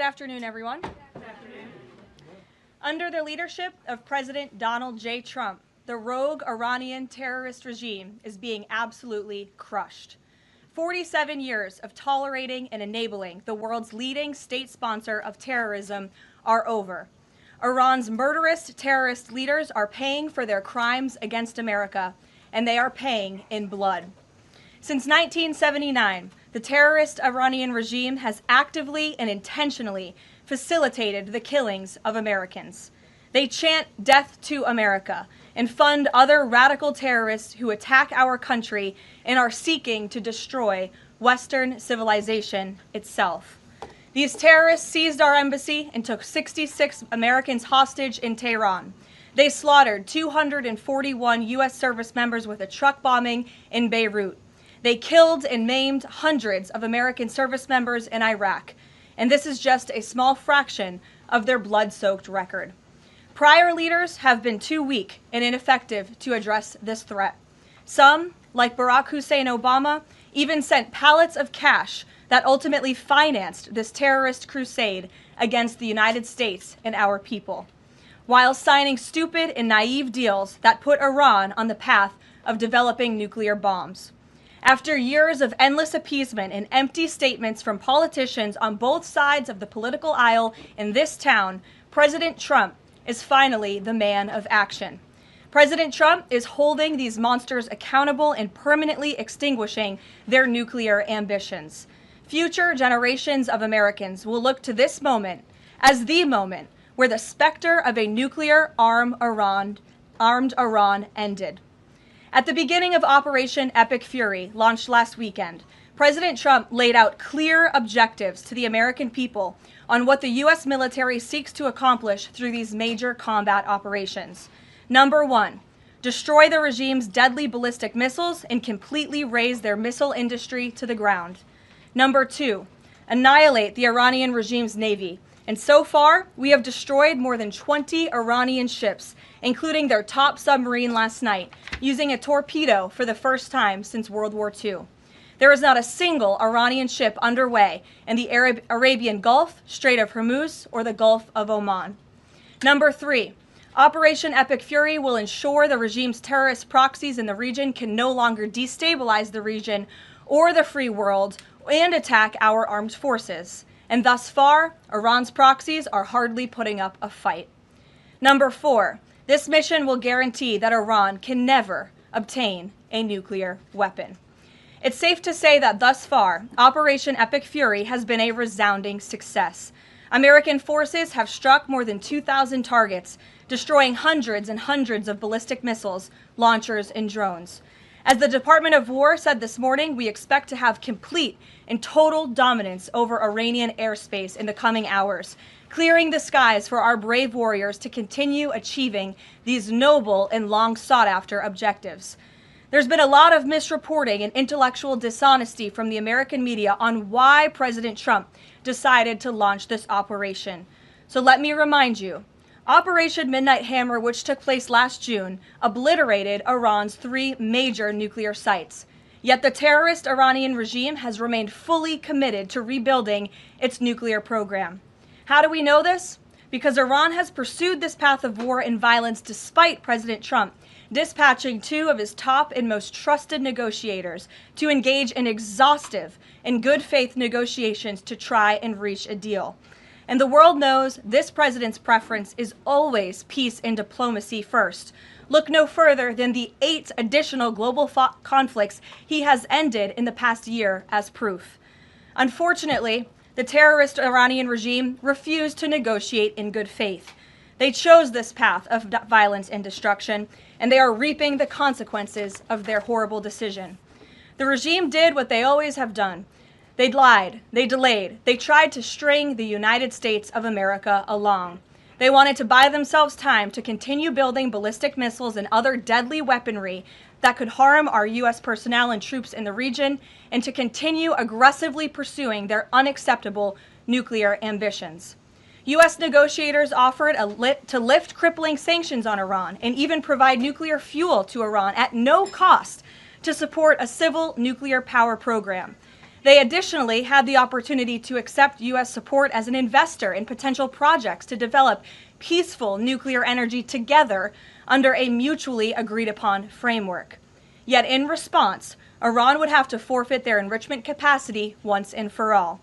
afternoon, everyone. Good afternoon. Under the leadership of President Donald J. Trump, the rogue Iranian terrorist regime is being absolutely crushed. 47 years of tolerating and enabling the world's leading state sponsor of terrorism are over. Iran's murderous terrorist leaders are paying for their crimes against America, and they are paying in blood. Since 1979, the terrorist Iranian regime has actively and intentionally facilitated the killings of Americans. They chant death to America and fund other radical terrorists who attack our country and are seeking to destroy Western civilization itself. These terrorists seized our embassy and took 66 Americans hostage in Tehran. They slaughtered 241 U.S. service members with a truck bombing in Beirut. They killed and maimed hundreds of American service members in Iraq, and this is just a small fraction of their blood-soaked record. Prior leaders have been too weak and ineffective to address this threat. Some, like Barack Hussein Obama, even sent pallets of cash that ultimately financed this terrorist crusade against the United States and our people, while signing stupid and naive deals that put Iran on the path of developing nuclear bombs. After years of endless appeasement and empty statements from politicians on both sides of the political aisle in this town, President Trump is finally the man of action. President Trump is holding these monsters accountable and permanently extinguishing their nuclear ambitions. Future generations of Americans will look to this moment as the moment where the specter of a nuclear armed Iran ended. At the beginning of Operation Epic Fury, launched last weekend, President Trump laid out clear objectives to the American people on what the U.S. military seeks to accomplish through these major combat operations. Number one, destroy the regime's deadly ballistic missiles and completely raze their missile industry to the ground. Number two, annihilate the Iranian regime's navy. And so far, we have destroyed more than 20 Iranian ships, including their top submarine last night, using a torpedo for the first time since World War II. There is not a single Iranian ship underway in the Arabian Gulf, Strait of Hormuz, or the Gulf of Oman. Number three, Operation Epic Fury will ensure the regime's terrorist proxies in the region can no longer destabilize the region or the free world and attack our armed forces. And thus far, Iran's proxies are hardly putting up a fight. Number four, this mission will guarantee that Iran can never obtain a nuclear weapon. It's safe to say that thus far, Operation Epic Fury has been a resounding success. American forces have struck more than 2,000 targets, destroying hundreds and hundreds of ballistic missiles, launchers, and drones. As the Department of War said this morning, we expect to have complete and total dominance over Iranian airspace in the coming hours, clearing the skies for our brave warriors to continue achieving these noble and long sought-after objectives. There's been a lot of misreporting and intellectual dishonesty from the American media on why President Trump decided to launch this operation. So let me remind you, Operation Midnight Hammer, which took place last June, obliterated Iran's 3 major nuclear sites. Yet the terrorist Iranian regime has remained fully committed to rebuilding its nuclear program. How do we know this? Because Iran has pursued this path of war and violence despite President Trump dispatching 2 of his top and most trusted negotiators to engage in exhaustive and good faith negotiations to try and reach a deal. And the world knows this president's preference is always peace and diplomacy first. Look no further than the 8 additional global conflicts he has ended in the past year as proof. Unfortunately, the terrorist Iranian regime refused to negotiate in good faith. They chose this path of violence and destruction, and they are reaping the consequences of their horrible decision. The regime did what they always have done. They lied, they delayed, they tried to string the United States of America along. They wanted to buy themselves time to continue building ballistic missiles and other deadly weaponry that could harm our U.S. personnel and troops in the region, and to continue aggressively pursuing their unacceptable nuclear ambitions. U.S. negotiators offered to lift crippling sanctions on Iran and even provide nuclear fuel to Iran at no cost to support a civil nuclear power program. They additionally had the opportunity to accept U.S. support as an investor in potential projects to develop peaceful nuclear energy together under a mutually agreed upon framework. Yet in response, Iran would have to forfeit their enrichment capacity once and for all.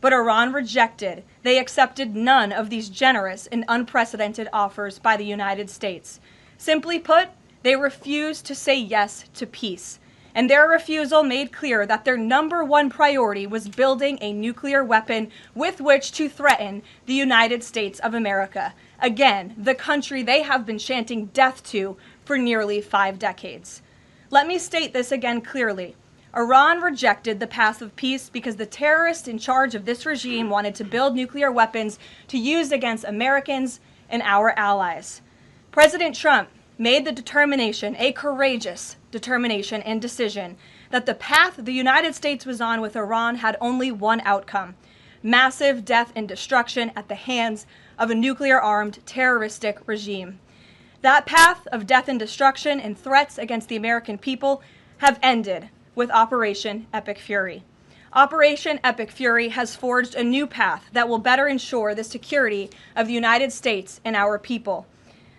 But Iran rejected. They accepted none of these generous and unprecedented offers by the United States. Simply put, they refused to say yes to peace. And their refusal made clear that their number one priority was building a nuclear weapon with which to threaten the United States of America. Again, the country they have been chanting death to for nearly 5 decades. Let me state this again clearly. Iran rejected the path of peace because the terrorists in charge of this regime wanted to build nuclear weapons to use against Americans and our allies. President Trump made the determination, a courageous determination and decision, that the path the United States was on with Iran had only one outcome: massive death and destruction at the hands of a nuclear-armed terroristic regime. That path of death and destruction and threats against the American people have ended with Operation Epic Fury. Operation Epic Fury has forged a new path that will better ensure the security of the United States and our people.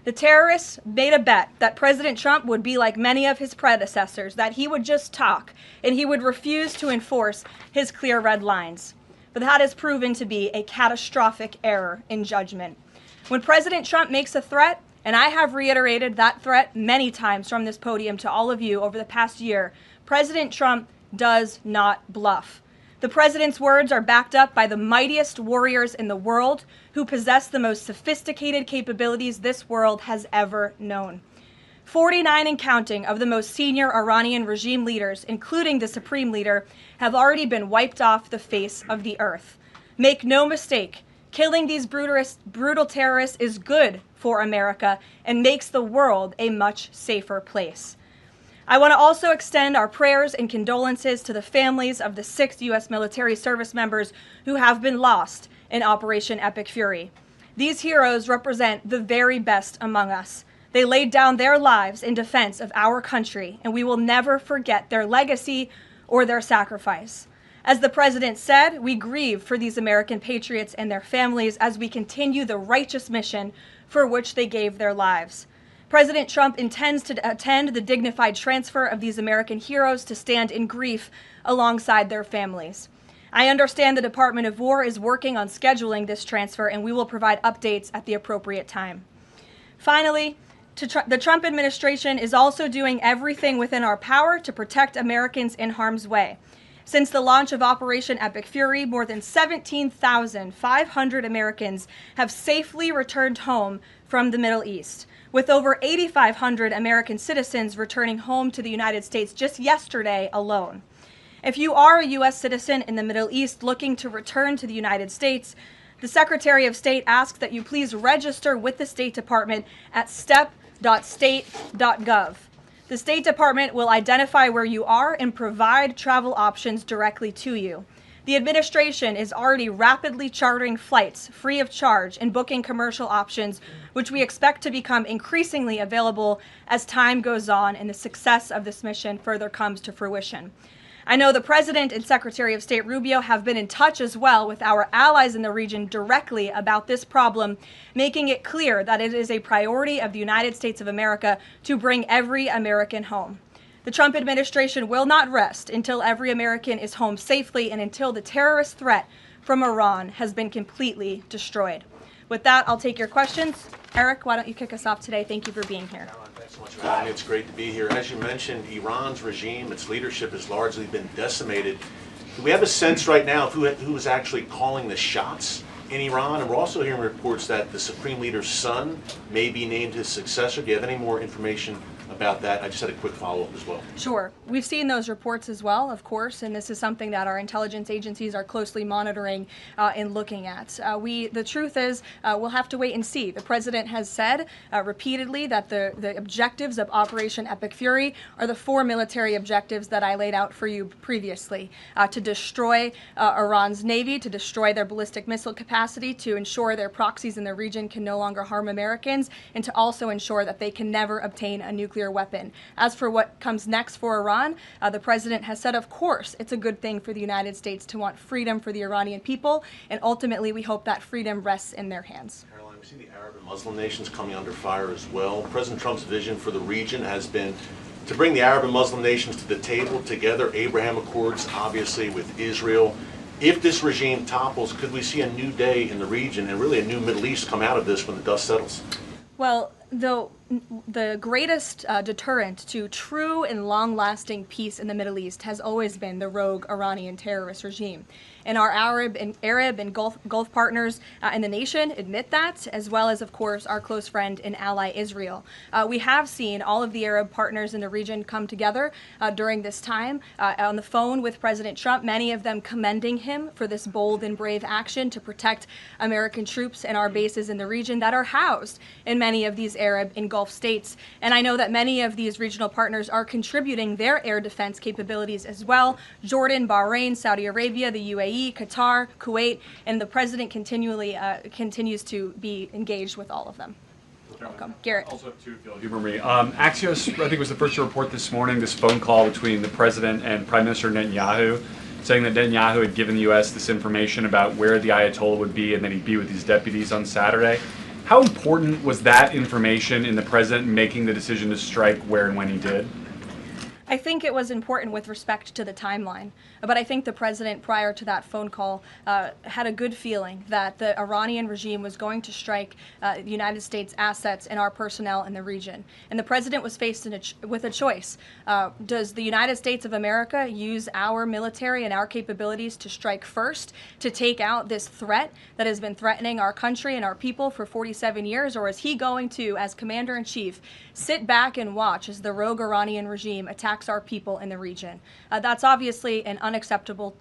The terrorists made a bet that President Trump would be like many of his predecessors, that he would just talk and he would refuse to enforce his clear red lines. But that has proven to be a catastrophic error in judgment. When President Trump makes a threat, and I have reiterated that threat many times from this podium to all of you over the past year, President Trump does not bluff. The president's words are backed up by the mightiest warriors in the world who possess the most sophisticated capabilities this world has ever known. 49 and counting of the most senior Iranian regime leaders, including the supreme leader, have already been wiped off the face of the earth. Make no mistake, killing these brutal terrorists is good for America and makes the world a much safer place. I want to also extend our prayers and condolences to the families of the 6 U.S. military service members who have been lost in Operation Epic Fury. These heroes represent the very best among us. They laid down their lives in defense of our country, and we will never forget their legacy or their sacrifice. As the president said, we grieve for these American patriots and their families as we continue the righteous mission for which they gave their lives. President Trump intends to attend the dignified transfer of these American heroes to stand in grief alongside their families. I understand the Department of War is working on scheduling this transfer, and we will provide updates at the appropriate time. Finally, the Trump administration is also doing everything within our power to protect Americans in harm's way. Since the launch of Operation Epic Fury, more than 17,500 Americans have safely returned home from the Middle East, with over 8,500 American citizens returning home to the United States just yesterday alone. If you are a U.S. citizen in the Middle East looking to return to the United States, the Secretary of State asks that you please register with the State Department at step.state.gov. The State Department will identify where you are and provide travel options directly to you. The administration is already rapidly chartering flights free of charge and booking commercial options, which we expect to become increasingly available as time goes on and the success of this mission further comes to fruition. I know the President and Secretary of State Rubio have been in touch as well with our allies in the region directly about this problem, making it clear that it is a priority of the United States of America to bring every American home. The Trump administration will not rest until every American is home safely and until the terrorist threat from Iran has been completely destroyed. With that, I'll take your questions. Eric, why don't you kick us off today? Thank you for being here. Karoline, thanks so much for having me. It's great to be here. As you mentioned, Iran's regime, its leadership has largely been decimated. Do we have a sense right now of who is actually calling the shots in Iran? And we're also hearing reports that the Supreme Leader's son may be named his successor. Do you have any more information about that? I just had a quick follow-up as well. Sure. We've seen those reports as well, of course, and this is something that our intelligence agencies are closely monitoring and looking at. The truth is, we'll have to wait and see. The president has said repeatedly that the objectives of Operation Epic Fury are the 4 military objectives that I laid out for you previously: to destroy Iran's navy, to destroy their ballistic missile capacity, to ensure their proxies in the region can no longer harm Americans, and to also ensure that they can never obtain a nuclear nuclear weapon. As for what comes next for Iran, the president has said, of course, it's a good thing for the United States to want freedom for the Iranian people, and ultimately we hope that freedom rests in their hands. Caroline, we see the Arab and Muslim nations coming under fire as well. President Trump's vision for the region has been to bring the Arab and Muslim nations to the table together, Abraham Accords, obviously, with Israel. If this regime topples, could we see a new day in the region and really a new Middle East come out of this when the dust settles? Well, the greatest deterrent to true and long-lasting peace in the Middle East has always been the rogue Iranian terrorist regime. And our Arab and Gulf partners in the nation admit that, as well as, of course, our close friend and ally Israel. We have seen all of the Arab partners in the region come together during this time on the phone with President Trump, many of them commending him for this bold and brave action to protect American troops and our bases in the region that are housed in many of these Arab and Gulf states. And I know that many of these regional partners are contributing their air defense capabilities as well. Jordan, Bahrain, Saudi Arabia, the UAE, Qatar, Kuwait, and the president continues to be engaged with all of them. Welcome. Garrett. Also have two, if you'll humor me. Axios, I think, was the first to report this morning this phone call between the president and Prime Minister Netanyahu, saying that Netanyahu had given the U.S. this information about where the Ayatollah would be and that he'd be with his deputies on Saturday. How important was that information in the president making the decision to strike where and when he did? I think it was important with respect to the timeline, but I think the president, prior to that phone call, had a good feeling that the Iranian regime was going to strike the United States assets and our personnel in the region. And the president was faced with a choice. Does the United States of America use our military and our capabilities to strike first, to take out this threat that has been threatening our country and our people for 47 years, or is he going to, as commander-in-chief, sit back and watch as the rogue Iranian regime attacks our people in the region? That's obviously an unacceptable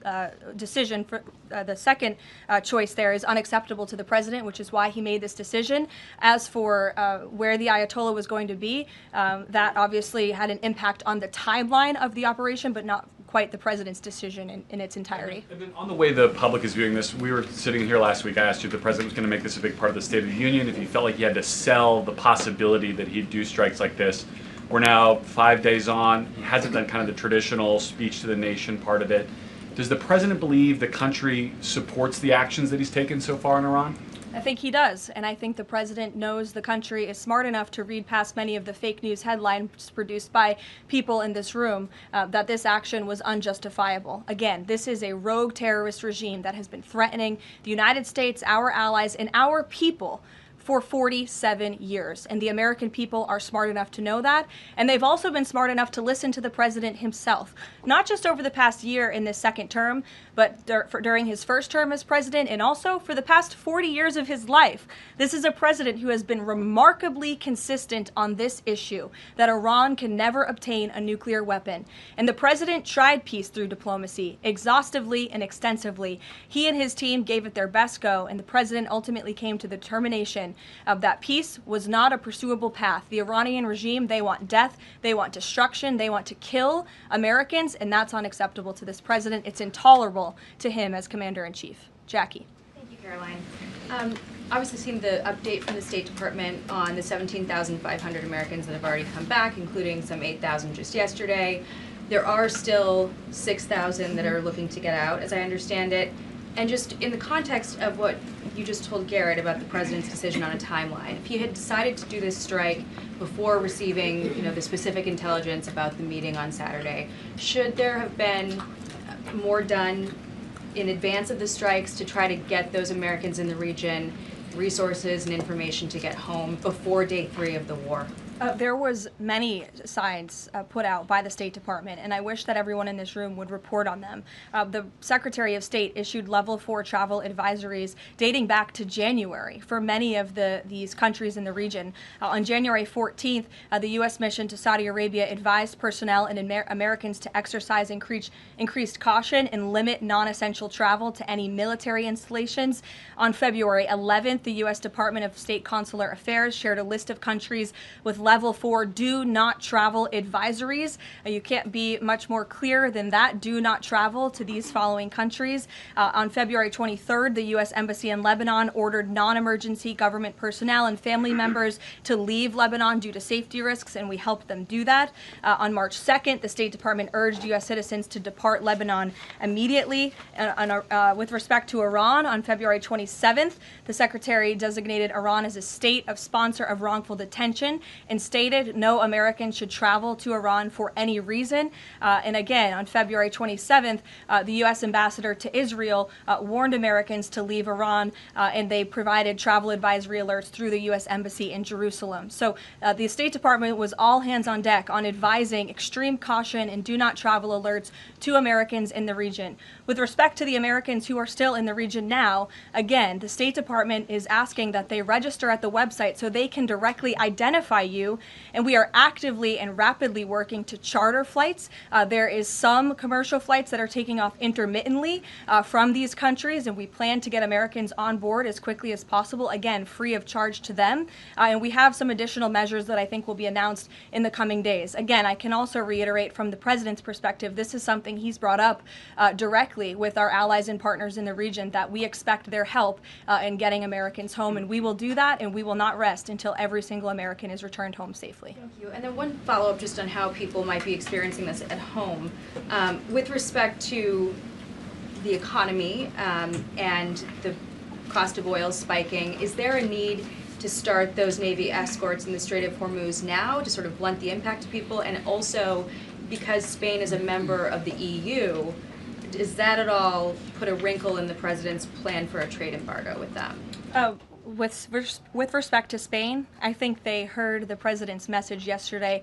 decision. For the second choice there is unacceptable to the president, which is why he made this decision. As for where the Ayatollah was going to be, that obviously had an impact on the timeline of the operation, but not quite the president's decision in its entirety. And then on the way the public is viewing this, we were sitting here last week, I asked you if the president was going to make this a big part of the State of the Union, if he felt like he had to sell the possibility that he'd do strikes like this. We're now 5 days on. He hasn't done kind of the traditional speech to the nation part of it. Does the president believe the country supports the actions that he's taken so far in Iran? I think he does, and I think the president knows the country is smart enough to read past many of the fake news headlines produced by people in this room that this action was unjustifiable. Again, this is a rogue terrorist regime that has been threatening the United States, our allies, and our people for 47 years. And the American people are smart enough to know that. And they've also been smart enough to listen to the president himself, not just over the past year in this second term, but during his first term as president, and also for the past 40 years of his life. This is a president who has been remarkably consistent on this issue, that Iran can never obtain a nuclear weapon. And the president tried peace through diplomacy, exhaustively and extensively. He and his team gave it their best go, and the president ultimately came to the determination of that peace was not a pursuable path. The Iranian regime, they want death, they want destruction, they want to kill Americans, and that's unacceptable to this president. It's intolerable to him as commander-in-chief. Jackie. Thank you, Caroline. Obviously seen the update from the State Department on the 17,500 Americans that have already come back, including some 8,000 just yesterday. There are still 6,000 that are looking to get out, as I understand it. And just in the context of what you just told Garrett about the president's decision on a timeline, if he had decided to do this strike before receiving, the specific intelligence about the meeting on Saturday, should there have been more done in advance of the strikes to try to get those Americans in the region resources and information to get home before day 3 of the war? There was many signs put out by the State Department, and I wish that everyone in this room would report on them. The Secretary of State issued level 4 travel advisories dating back to January for many of these countries in the region. On January 14th, the U.S. mission to Saudi Arabia advised personnel and Americans to exercise increased caution and limit non-essential travel to any military installations. On February 11th, the U.S. Department of State Consular Affairs shared a list of countries with level 4 do not travel advisories. You can't be much more clear than that. Do not travel to these following countries. On February 23rd, the U.S. Embassy in Lebanon ordered non-emergency government personnel and family members to leave Lebanon due to safety risks, and we helped them do that. On March 2nd, the State Department urged U.S. citizens to depart Lebanon immediately. With respect to Iran, on February 27th, the Secretary designated Iran as a state of sponsor of wrongful detention and stated no American should travel to Iran for any reason. And again, on February 27th, the U.S. ambassador to Israel warned Americans to leave Iran, and they provided travel advisory alerts through the U.S. Embassy in Jerusalem. So the State Department was all hands on deck on advising extreme caution and do not travel alerts to Americans in the region. With respect to the Americans who are still in the region now, again, the State Department is asking that they register at the website so they can directly identify you, and we are actively and rapidly working to charter flights. There is some commercial flights that are taking off intermittently from these countries, and we plan to get Americans on board as quickly as possible, again, free of charge to them. And we have some additional measures that I think will be announced in the coming days. Again, I can also reiterate from the President's perspective, this is something he's brought up directly with our allies and partners in the region, that we expect their help in getting Americans home, and we will do that, and we will not rest until every single American is returned home safely. Thank you. And then one follow-up just on how people might be experiencing this at home. With respect to the economy and the cost of oil spiking, is there a need to start those Navy escorts in the Strait of Hormuz now to sort of blunt the impact to people? And also, because Spain is a member of the EU, does that at all put a wrinkle in the President's plan for a trade embargo with them? With respect to Spain, I think they heard the President's message yesterday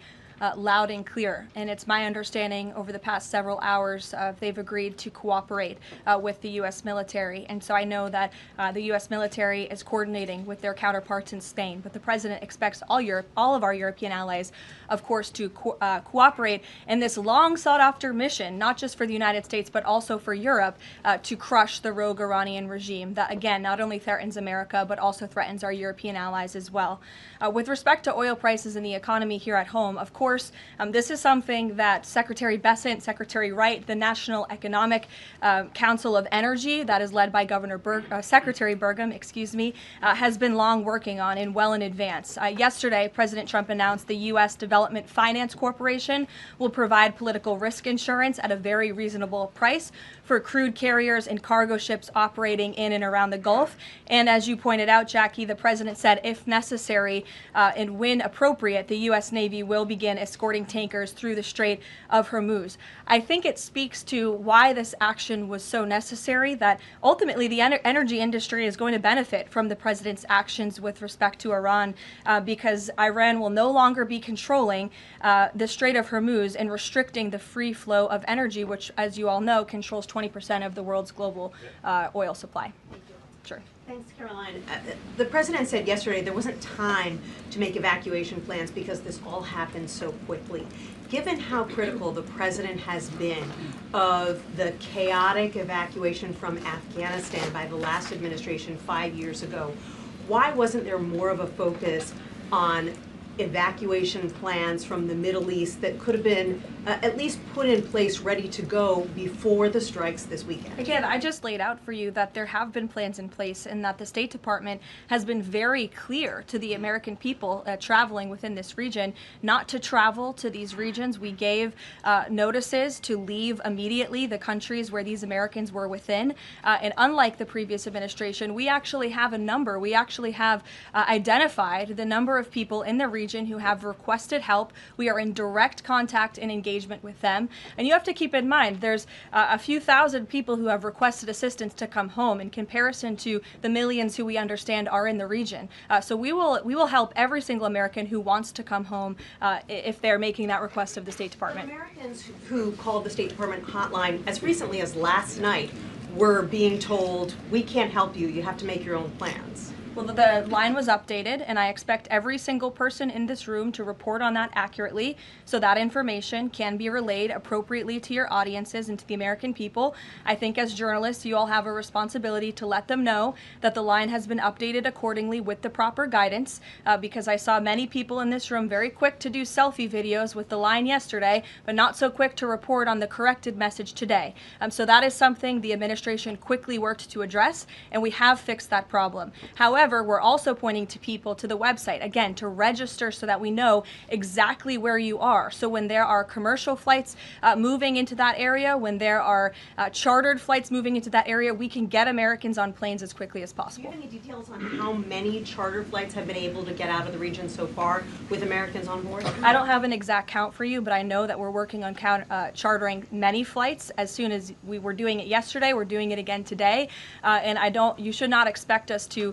loud and clear, and it's my understanding over the past several hours they've agreed to cooperate with the U.S. military, and so I know that the U.S. military is coordinating with their counterparts in Spain, but the President expects all of our European allies, of course, to cooperate in this long sought-after mission, not just for the United States, but also for Europe, to crush the rogue Iranian regime that, again, not only threatens America, but also threatens our European allies as well. With respect to oil prices and the economy here at home, of course, this is something that Secretary Bessent, Secretary Wright, the National Economic Council of Energy, that is led by Secretary Burgum, has been long working on and well in advance. Yesterday, President Trump announced the U.S. Development Finance Corporation will provide political risk insurance at a very reasonable price for crude carriers and cargo ships operating in and around the Gulf. And as you pointed out, Jackie, the President said if necessary and when appropriate, the U.S. Navy will begin escorting tankers through the Strait of Hormuz. I think it speaks to why this action was so necessary, that ultimately the energy industry is going to benefit from the President's actions with respect to Iran, because Iran will no longer be controlling the Strait of Hormuz and restricting the free flow of energy, which, as you all know, controls 20% of the world's global oil supply. Sure. Thanks, Karoline. The President said yesterday there wasn't time to make evacuation plans because this all happened so quickly. Given how critical the President has been of the chaotic evacuation from Afghanistan by the last administration 5 years ago, why wasn't there more of a focus on evacuation plans from the Middle East that could have been at least put in place, ready to go before the strikes this weekend? Again, I just laid out for you that there have been plans in place and that the State Department has been very clear to the American people traveling within this region not to travel to these regions. We gave notices to leave immediately the countries where these Americans were within. And unlike the previous administration, we actually have a number. We actually have identified the number of people in the region who have requested help. We are in direct contact and engagement with them. And you have to keep in mind, there's a few thousand people who have requested assistance to come home in comparison to the millions who we understand are in the region. So we will help every single American who wants to come home if they're making that request of the State Department. But Americans who called the State Department hotline as recently as last night were being told, we can't help you, you have to make your own plans. Well, the line was updated, and I expect every single person in this room to report on that accurately, so that information can be relayed appropriately to your audiences and to the American people. I think as journalists, you all have a responsibility to let them know that the line has been updated accordingly with the proper guidance, because I saw many people in this room very quick to do selfie videos with the line yesterday, but not so quick to report on the corrected message today. So that is something the administration quickly worked to address, and we have fixed that problem. However, we're also pointing to people to the website, again, to register so that we know exactly where you are. So when there are commercial flights moving into that area, when there are chartered flights moving into that area, we can get Americans on planes as quickly as Do you possible. have any details on how many charter flights have been able to get out of the region so far with Americans on board? I don't have an exact count for you, but I know that we're working on chartering many flights. As soon as we were doing it yesterday, we're doing it again today. And you should not expect us to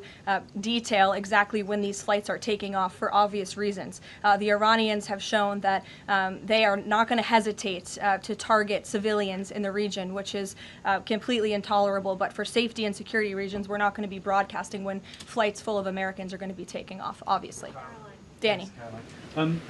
detail exactly when these flights are taking off for obvious reasons. The Iranians have shown that they are not going to hesitate to target civilians in the region, which is completely intolerable. But for safety and security reasons, we're not going to be broadcasting when flights full of Americans are going to be taking off, obviously. Danny.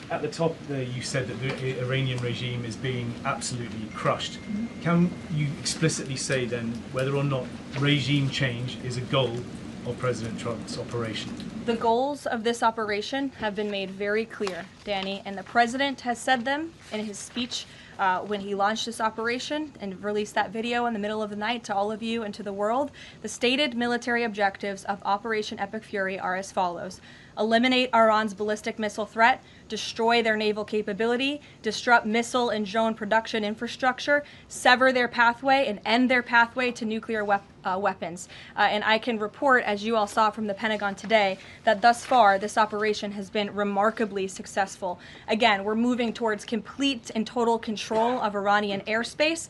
At the top there, you said that the Iranian regime is being absolutely crushed. Can you explicitly say then whether or not regime change is a goal of President Trump's operation? The goals of this operation have been made very clear, Danny, and the president has said them in his speech when he launched this operation and released that video in the middle of the night to all of you and to the world. The stated military objectives of Operation Epic Fury are as follows: eliminate Iran's ballistic missile threat, destroy their naval capability, disrupt missile and drone production infrastructure, sever their pathway and end their pathway to nuclear weapons. And I can report, as you all saw from the Pentagon today, that thus far this operation has been remarkably successful. Again, we're moving towards complete and total control of Iranian airspace.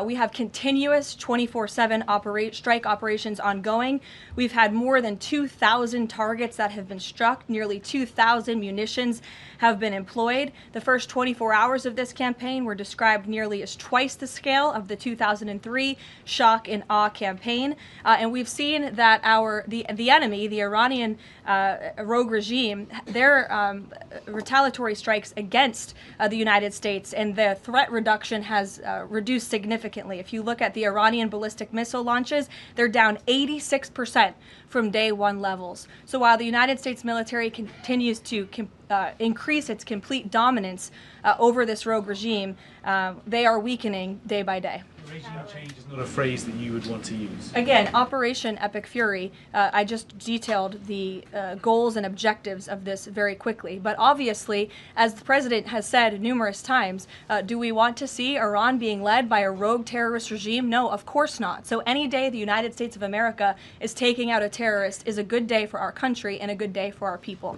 We have continuous 24/7 strike operations ongoing. We've had more than 2,000 targets that have been struck. Nearly 2,000 munitions have been employed. The first 24 hours of this campaign were described nearly as twice the scale of the 2003 shock and awe campaign. And we've seen that the enemy, the Iranian rogue regime, their retaliatory strikes against the United States and the threat reduction has reduced significantly. If you look at the Iranian ballistic missile launches, they're down 86% from day one levels. So while the United States military continues to increase its complete dominance over this rogue regime, they are weakening day by day. Regime change is not a phrase that you would want to use. Again, Operation Epic Fury, I just detailed the goals and objectives of this very quickly. But obviously, as the president has said numerous times, do we want to see Iran being led by a rogue terrorist regime? No, of course not. So any day the United States of America is taking out a terrorist is a good day for our country and a good day for our people.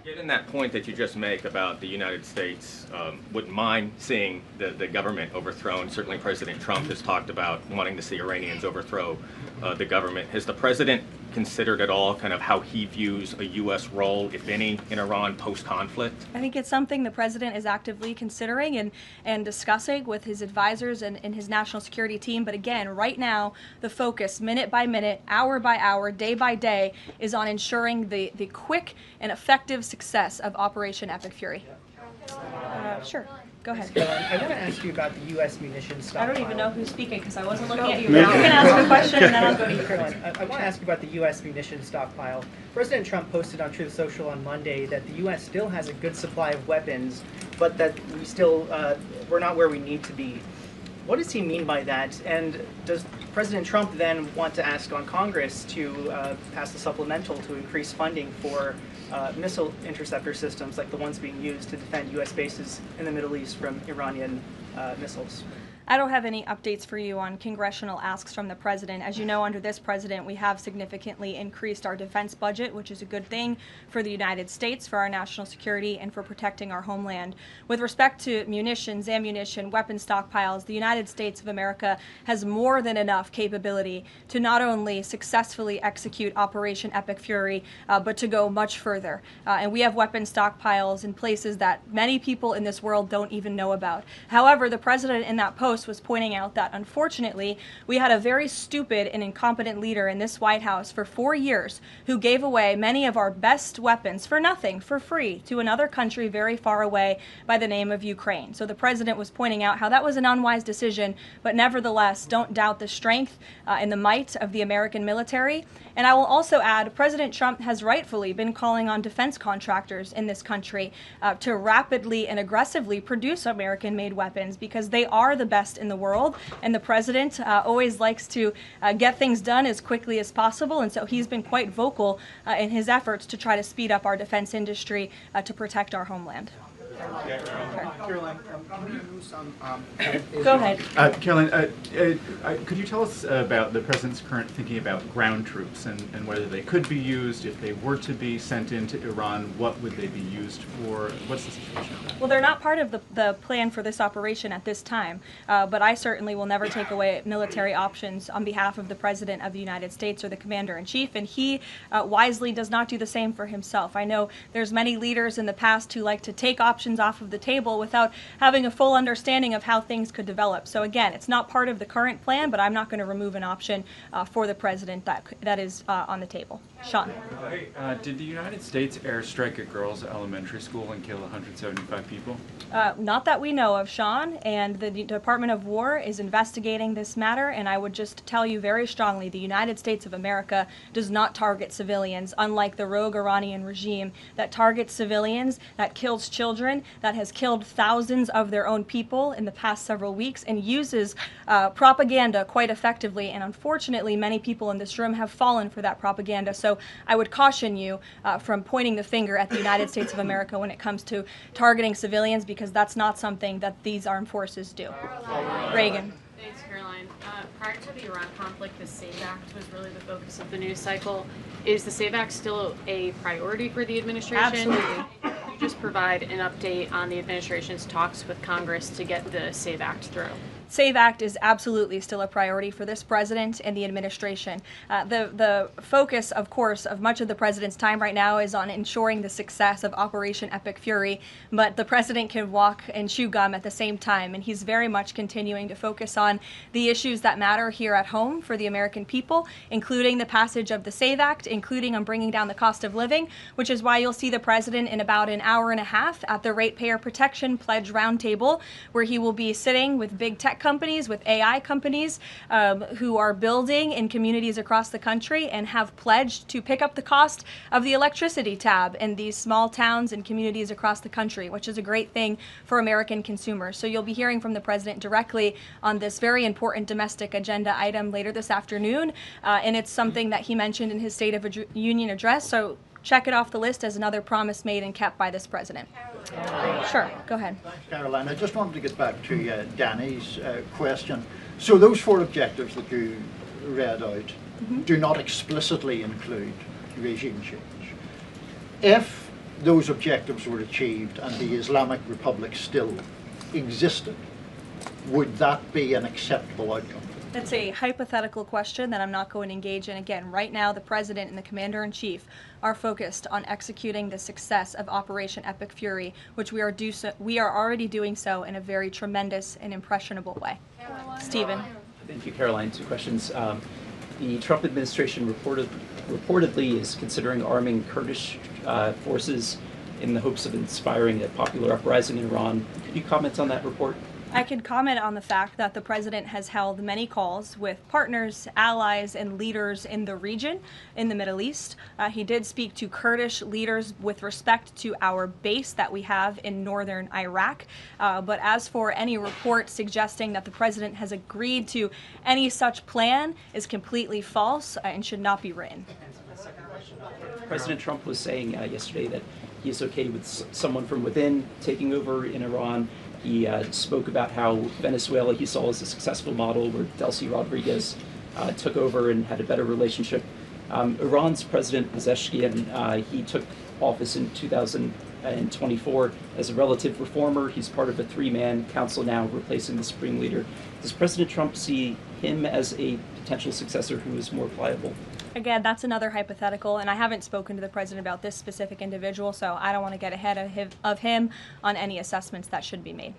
Given that point that you just make about the United States wouldn't mind seeing the government overthrown, certainly President Trump has talked about wanting to see Iranians overthrow the government. Has the president considered at all kind of how he views a U.S. role, if any, in Iran post-conflict? I think it's something the president is actively considering and discussing with his advisors and his national security team. But again, right now, the focus, minute by minute, hour by hour, day by day, is on ensuring the quick and effective success of Operation Epic Fury. Sure. Go ahead. I want to ask you about the U.S. munitions I stockpile. don't even know who's speaking because I wasn't looking at you. You can ask a question and then I'll go to you. Caroline, I want to ask you about the U.S. munitions stockpile. President Trump posted on Truth Social on Monday that the U.S. still has a good supply of weapons, but that we're not where we need to be. What does he mean by that? And does President Trump then want to ask on Congress to pass a supplemental to increase funding for missile interceptor systems like the ones being used to defend U.S. bases in the Middle East from Iranian missiles? I don't have any updates for you on congressional asks from the president. As you know, under this president, we have significantly increased our defense budget, which is a good thing for the United States, for our national security, and for protecting our homeland. With respect to munitions, ammunition, weapon stockpiles, the United States of America has more than enough capability to not only successfully execute Operation Epic Fury, but to go much further. And we have weapon stockpiles in places that many people in this world don't even know about. However, However, the president in that post was pointing out that, unfortunately, we had a very stupid and incompetent leader in this White House for 4 years who gave away many of our best weapons for nothing, for free, to another country very far away by the name of Ukraine. So the president was pointing out how that was an unwise decision, but nevertheless, don't doubt the strength and the might of the American military. And I will also add, President Trump has rightfully been calling on defense contractors in this country to rapidly and aggressively produce American-made weapons because they are the best in the world, and the president always likes to get things done as quickly as possible, and so he's been quite vocal in his efforts to try to speed up our defense industry to protect our homeland. Karoline, can you use some? Go ahead. Karoline, could you tell us about the president's current thinking about ground troops and whether they could be used if they were to be sent into Iran? What would they be used for? What's the situation of that? Well, they're not part of the plan for this operation at this time, but I certainly will never take away military options on behalf of the President of the United States or the Commander-in-Chief, and he wisely does not do the same for himself. I know there's many leaders in the past who like to take options off of the table without having a full understanding of how things could develop. So again, it's not part of the current plan, but I'm not going to remove an option for the President that is on the table. Sean. Did the United States airstrike a girls' elementary school and kill 175 people? Not that we know of, Sean, and the Department of War is investigating this matter, and I would just tell you very strongly, the United States of America does not target civilians, unlike the rogue Iranian regime that targets civilians, that kills children, that has killed thousands of their own people in the past several weeks, and uses propaganda quite effectively, and unfortunately many people in this room have fallen for that propaganda. So I would caution you from pointing the finger at the United States of America when it comes to targeting civilians, because that's not something that these armed forces do. Reagan. Thanks, Caroline. Prior to the Iran conflict, the SAVE Act was really the focus of the news cycle. Is the SAVE Act still a priority for the administration? Absolutely. Could you just provide an update on the administration's talks with Congress to get the SAVE Act through? SAVE Act is absolutely still a priority for this president and the administration. The focus, of course, of much of the president's time right now is on ensuring the success of Operation Epic Fury, but the president can walk and chew gum at the same time, and he's very much continuing to focus on the issues that matter here at home for the American people, including the passage of the SAVE Act, including on bringing down the cost of living, which is why you'll see the president in about an hour and a half at the Ratepayer Protection Pledge Roundtable, where he will be sitting with big tech companies, with AI companies who are building in communities across the country and have pledged to pick up the cost of the electricity tab in these small towns and communities across the country, which is a great thing for American consumers. So you'll be hearing from the president directly on this very important domestic agenda item later this afternoon, and it's something that he mentioned in his State of the Union address. So check it off the list as another promise made and kept by this president. Sure, go ahead. Thanks, Caroline. I just wanted to get back to Danny's question. So those 4 objectives that you read out do not explicitly include regime change. If those objectives were achieved and the Islamic Republic still existed, would that be an acceptable outcome? That's a hypothetical question that I'm not going to engage in. Again, right now the president and the commander-in-chief are focused on executing the success of Operation Epic Fury, which we are already doing so in a very tremendous and impressionable way. Stephen. Thank you, Caroline. 2 questions. The Trump administration reportedly is considering arming Kurdish forces in the hopes of inspiring a popular uprising in Iran. Could you comment on that report? I can comment on the fact that the president has held many calls with partners, allies, and leaders in the region, in the Middle East. He did speak to Kurdish leaders with respect to our base that we have in northern Iraq. But as for any report suggesting that the president has agreed to any such plan is completely false and should not be written. President Trump was saying yesterday that he is okay with someone from within taking over in Iran. He spoke about how Venezuela he saw as a successful model where Delcy Rodriguez took over and had a better relationship. Iran's President Pezeshkian, he took office in 2024 as a relative reformer. He's part of a 3-man council now replacing the supreme leader. Does President Trump see him as a potential successor who is more pliable? Again, that's another hypothetical, and I haven't spoken to the president about this specific individual, so I don't want to get ahead of him on any assessments that should be made.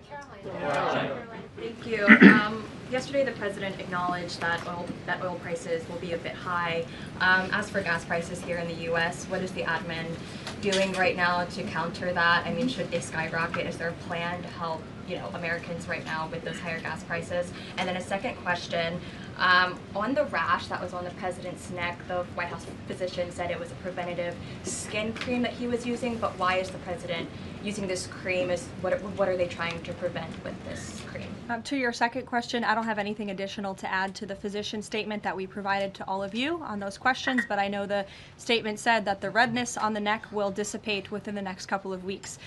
Thank you. Yesterday, the president acknowledged that oil prices will be a bit high. As for gas prices here in the U.S., what is the admin doing right now to counter that? I mean, should they skyrocket? Is there a plan to help, Americans right now with those higher gas prices? And then a second question. On the rash that was on the president's neck, the White House physician said it was a preventative skin cream that he was using, but why is the president using this cream? What are they trying to prevent with this cream? To your second question, I don't have anything additional to add to the physician statement that we provided to all of you on those questions, but I know the statement said that the redness on the neck will dissipate within the next couple of weeks.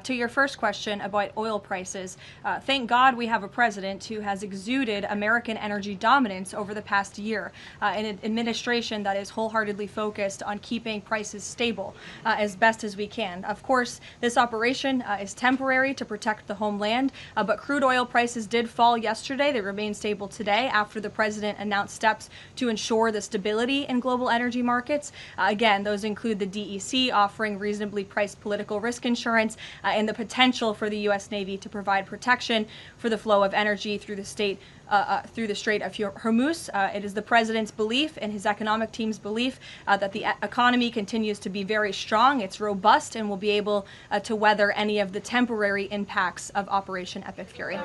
To your first question about oil prices, thank God we have a president who has exuded American energy dominance over the past year, an administration that is wholeheartedly focused on keeping prices stable as best as we can. Of course, this operation is temporary to protect the homeland, but crude oil prices did fall yesterday. They remain stable today after the president announced steps to ensure the stability in global energy markets. Again, those include the DEC offering reasonably priced political risk insurance and the potential for the U.S. Navy to provide protection for the flow of energy through the Strait of Hormuz. It is the president's belief and his economic team's belief that the economy continues to be very strong, it's robust, and will be able to weather any of the temporary impacts of Operation Epic Fury.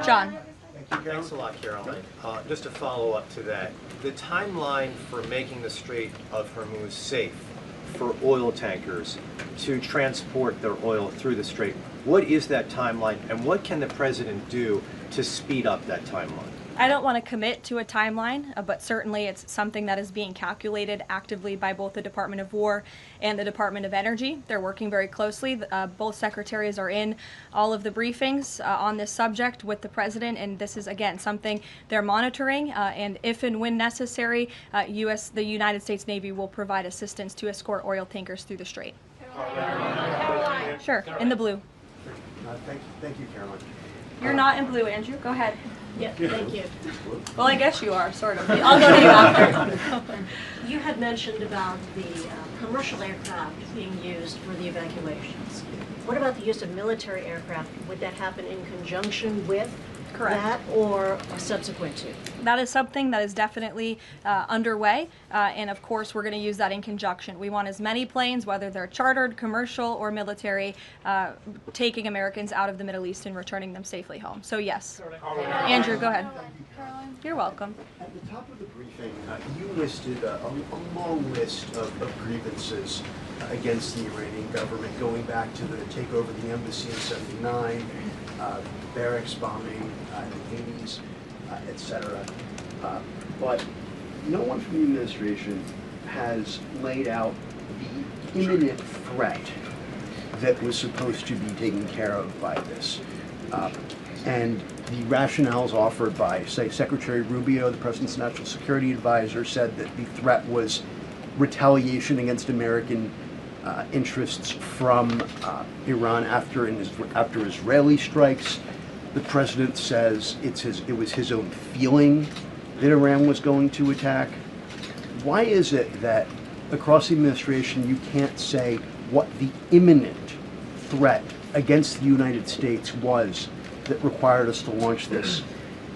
John. Thanks a lot, Caroline. Just to follow up to that, the timeline for making the Strait of Hormuz safe for oil tankers to transport their oil through the strait, what is that timeline, and what can the president do to speed up that timeline? I don't want to commit to a timeline, but certainly it's something that is being calculated actively by both the Department of War and the Department of Energy. They're working very closely. Both secretaries are in all of the briefings on this subject with the president, and this is, again, something they're monitoring, and if and when necessary, the United States Navy will provide assistance to escort oil tankers through the strait. Caroline. Sure, in the blue. Thank you, Caroline. You're not in blue, Andrew. Go ahead. Yeah, thank you. Well, I guess you are, sort of. I'll go to you after. You had mentioned about the commercial aircraft being used for the evacuations. What about the use of military aircraft? Would that happen in conjunction with that or subsequent to? That is something that is definitely underway, and of course we're going to use that in conjunction. We want as many planes, whether they're chartered, commercial, or military, taking Americans out of the Middle East and returning them safely home. So yes. Andrew, go ahead. You're welcome. At the top of the briefing, you listed a long list of grievances against the Iranian government, going back to the takeover of the embassy in '79, barracks bombing in the 80s, etc. But no one from the administration has laid out the imminent threat that was supposed to be taken care of by this. And the rationales offered by, say, Secretary Rubio, the President's National Security Advisor, said that the threat was retaliation against American interests from Iran after Israeli strikes. The President says it was his own feeling that Iran was going to attack. Why is it that across the administration you can't say what the imminent threat against the United States was that required us to launch this?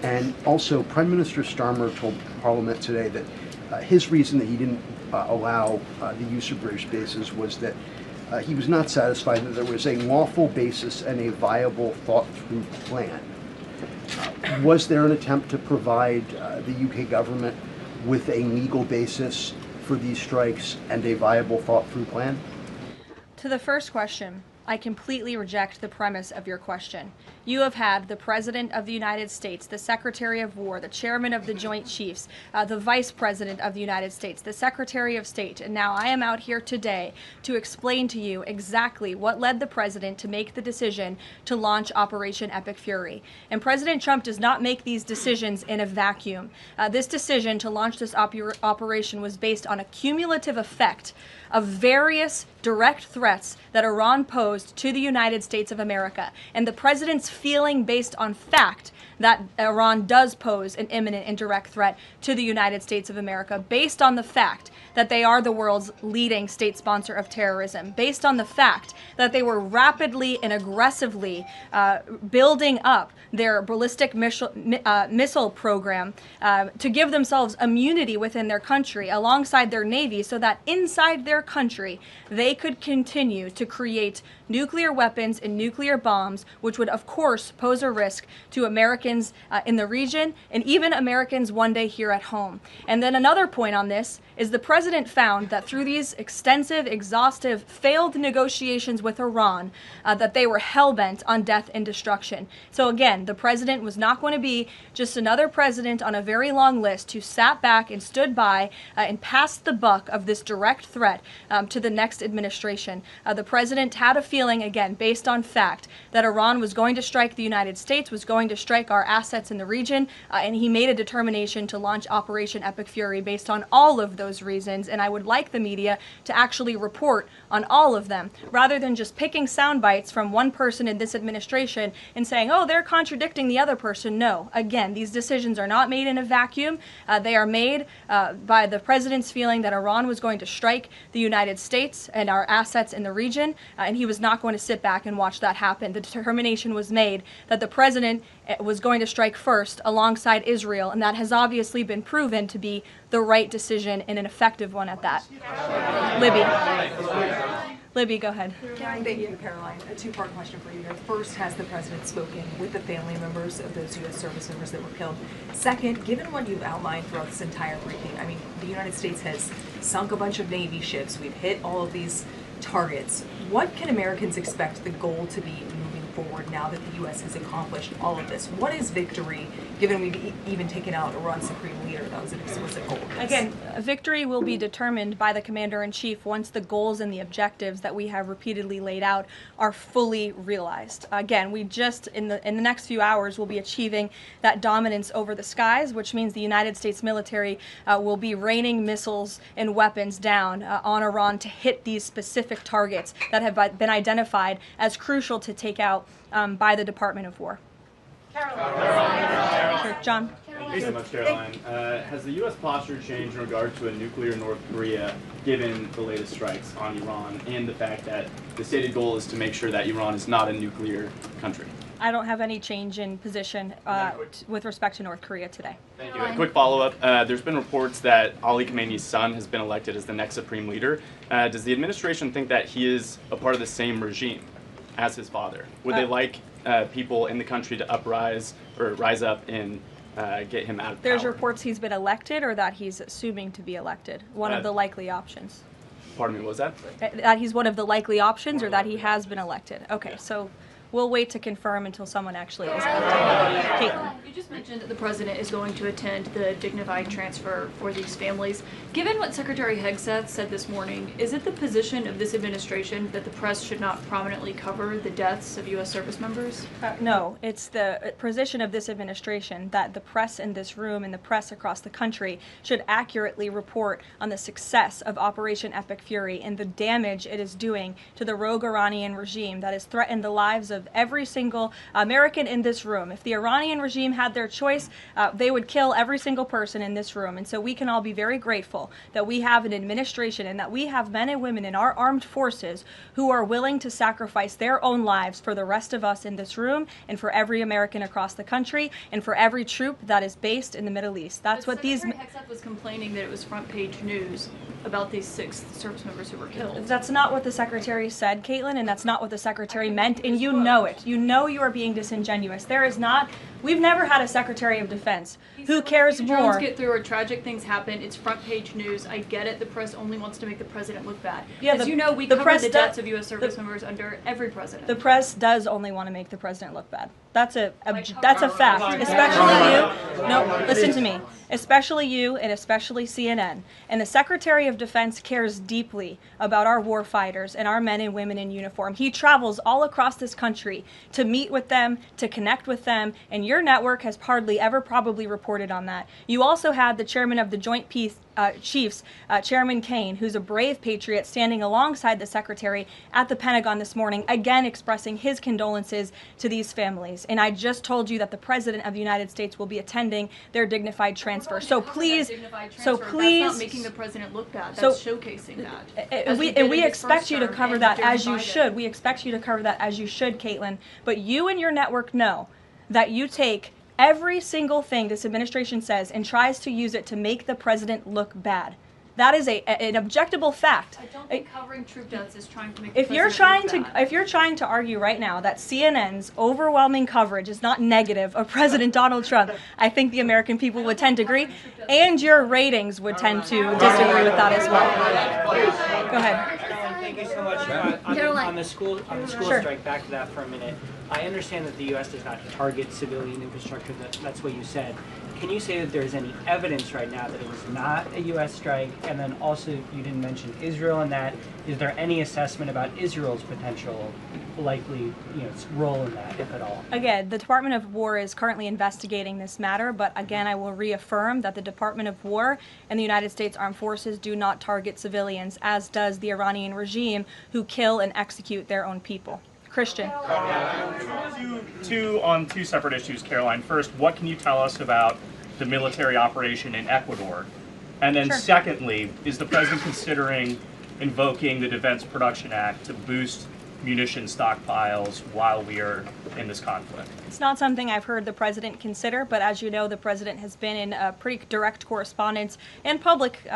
And also, Prime Minister Starmer told Parliament today that his reason that he didn't allow the use of British bases was that he was not satisfied that there was a lawful basis and a viable, thought-through plan. Was there an attempt to provide the UK government with a legal basis for these strikes and a viable, thought-through plan? To the first question, I completely reject the premise of your question. You have had the President of the United States, the Secretary of War, the Chairman of the Joint Chiefs, the Vice President of the United States, the Secretary of State, and now I am out here today to explain to you exactly what led the President to make the decision to launch Operation Epic Fury. And President Trump does not make these decisions in a vacuum. This decision to launch this operation was based on a cumulative effect of various direct threats that Iran posed to the United States of America, and the President's feeling based on fact that Iran does pose an imminent and direct threat to the United States of America, based on the fact that they are the world's leading state sponsor of terrorism, based on the fact that they were rapidly and aggressively building up their ballistic missile program to give themselves immunity within their country alongside their navy, so that inside their country they could continue to create nuclear weapons and nuclear bombs, which would of course pose a risk to Americans in the region and even Americans one day here at home. And then another point on this is the president found that through these extensive, exhaustive, failed negotiations with Iran, that they were hell-bent on death and destruction. So again, the president was not going to be just another president on a very long list who sat back and stood by and passed the buck of this direct threat to the next administration. The president had a feeling, again, based on fact, that Iran was going to strike the United States, was going to strike our assets in the region, and he made a determination to launch Operation Epic Fury based on all of those reasons. And I would like the media to actually report on all of them, rather than just picking sound bites from one person in this administration and saying, oh, they're contradicting the other person. No, again, these decisions are not made in a vacuum. They are made by the president's feeling that Iran was going to strike the United States and our assets in the region, and he was not going to sit back and watch that happen. The determination was made that the president was going to strike first alongside Israel, and that has obviously been proven to be the right decision and an effective one at that. Libby, go ahead. Thank you, Caroline. A two-part question for you here. First, has the president spoken with the family members of those U.S. service members that were killed? Second, given what you've outlined throughout this entire briefing, I mean, the United States has sunk a bunch of Navy ships. We've hit all of these targets. What can Americans expect the goal to be moving forward now that the U.S. has accomplished all of this? What is victory, given we've even taken out Iran's supreme leader? That was an explicit goal. Again, victory will be determined by the commander-in-chief once the goals and the objectives that we have repeatedly laid out are fully realized. Again, we just, in the next few hours, will be achieving that dominance over the skies, which means the United States military will be raining missiles and weapons down on Iran to hit these specific targets that have been identified as crucial to take out by the Department of War. Caroline. John. Thank you so much, Caroline. Has the U.S. posture changed in regard to a nuclear North Korea, given the latest strikes on Iran and the fact that the stated goal is to make sure that Iran is not a nuclear country? I don't have any change in position with respect to North Korea today. Thank you. A quick follow-up. There's been reports that Ali Khamenei's son has been elected as the next supreme leader. Does the administration think that he is a part of the same regime as his father? Would they like people in the country to rise up and get him out of power? There's reports he's been elected, or that he's assuming to be elected. One of the likely options. Pardon me, what was that? That he's one of the likely options, or that he has been elected. Okay, so we'll wait to confirm until someone actually is elected. Caitlin. You just mentioned that the president is going to attend the dignified transfer for these families. Given what Secretary Hegseth said this morning, is it the position of this administration that the press should not prominently cover the deaths of U.S. service members? No, it's the position of this administration that the press in this room and the press across the country should accurately report on the success of Operation Epic Fury and the damage it is doing to the rogue Iranian regime that has threatened the lives of every single American in this room. If the Iranian regime had their choice, they would kill every single person in this room. And so we can all be very grateful that we have an administration and that we have men and women in our armed forces who are willing to sacrifice their own lives for the rest of us in this room and for every American across the country and for every troop that is based in the Middle East. That's what these... Secretary Hegseth was complaining that it was front page news about these 6 service members who were killed. That's not what the Secretary said, Caitlin, and that's not what the Secretary meant, and you know it. You know you are being disingenuous. There is not... We've never had a Secretary of Defense who cares more... Drones get through or tragic things happen, it's front page news. I get it, the press only wants to make the president look bad. Yeah, As you know, we cover the deaths of U.S. service members under every president. The press does only want to make the president look bad. That's a fact, especially you. No, listen to me. Especially you and especially CNN. And the Secretary of Defense cares deeply about our war fighters and our men and women in uniform. He travels all across this country to meet with them, to connect with them, and your network has hardly ever probably reported on that. You also had the chairman of the Joint Chiefs, Chairman Kane, who's a brave patriot, standing alongside the Secretary at the Pentagon this morning, again expressing his condolences to these families. And I just told you that the President of the United States will be attending their dignified transfer. So please, That's not making the president look bad. That's showcasing that. And we expect you to cover that as you should. We expect you to cover that as you should, Caitlin. But you and your network know that you take every single thing this administration says and tries to use it to make the president look bad. That is an objectable fact. I don't think covering troop deaths is trying to make If you're trying to argue right now that CNN's overwhelming coverage is not negative of President Donald Trump, I think the American people would tend to agree, and your ratings would tend to disagree with that as well. Go ahead. Thank you so much. On the school Sure. strike, back to that for a minute. I understand that the U.S. does not target civilian infrastructure. That's what you said. Can you say that there's any evidence right now that it was not a U.S. strike? And then also, you didn't mention Israel in that. Is there any assessment about Israel's potential likely role in that, if at all? Again, the Department of War is currently investigating this matter, but again, I will reaffirm that the Department of War and the United States Armed Forces do not target civilians, as does the Iranian regime, who kill and execute their own people. Christian. On two separate issues, Caroline. First, what can you tell us about the military operation in Ecuador? And then secondly, is the president considering invoking the Defense Production Act to boost munition stockpiles while we are in this conflict? It's not something I've heard the president consider, but as you know, the president has been in pretty direct correspondence and public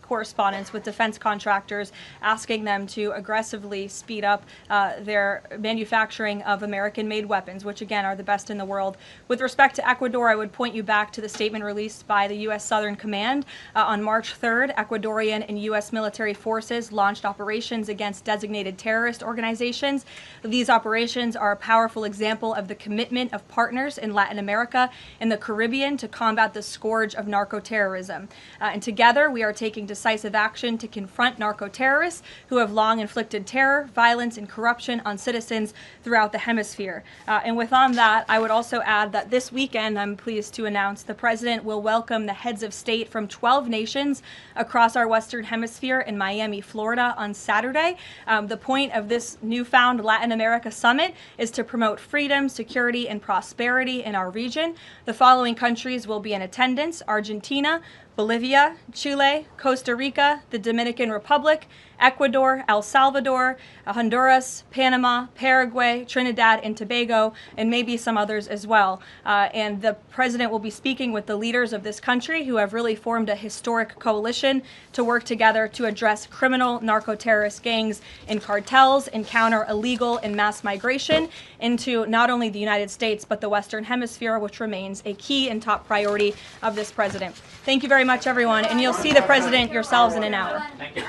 correspondence with defense contractors, asking them to aggressively speed up their manufacturing of American-made weapons, which again are the best in the world. With respect to Ecuador, I would point you back to the statement released by the U.S. Southern Command. On March 3rd, Ecuadorian and U.S. military forces launched operations against designated terrorist organizations. These operations are a powerful example of the commitment of partners in Latin America and the Caribbean to combat the scourge of narco-terrorism. And together, we are taking decisive action to confront narco-terrorists who have long inflicted terror, violence, and corruption on citizens throughout the hemisphere. And with on that, I would also add that this weekend, I'm pleased to announce, the president will welcome the heads of state from 12 nations across our Western Hemisphere in Miami, Florida on Saturday. The point of this newfound Latin America summit is to promote freedom, security, and prosperity in our region. The following countries will be in attendance: Argentina, Bolivia, Chile, Costa Rica, the Dominican Republic, Ecuador, El Salvador, Honduras, Panama, Paraguay, Trinidad and Tobago, and maybe some others as well. And the president will be speaking with the leaders of this country who have really formed a historic coalition to work together to address criminal narco-terrorist gangs and cartels and counter illegal and mass migration into not only the United States but the Western Hemisphere, which remains a key and top priority of this president. Thank you very much, everyone, and you'll see the president yourselves in an hour. Thank you.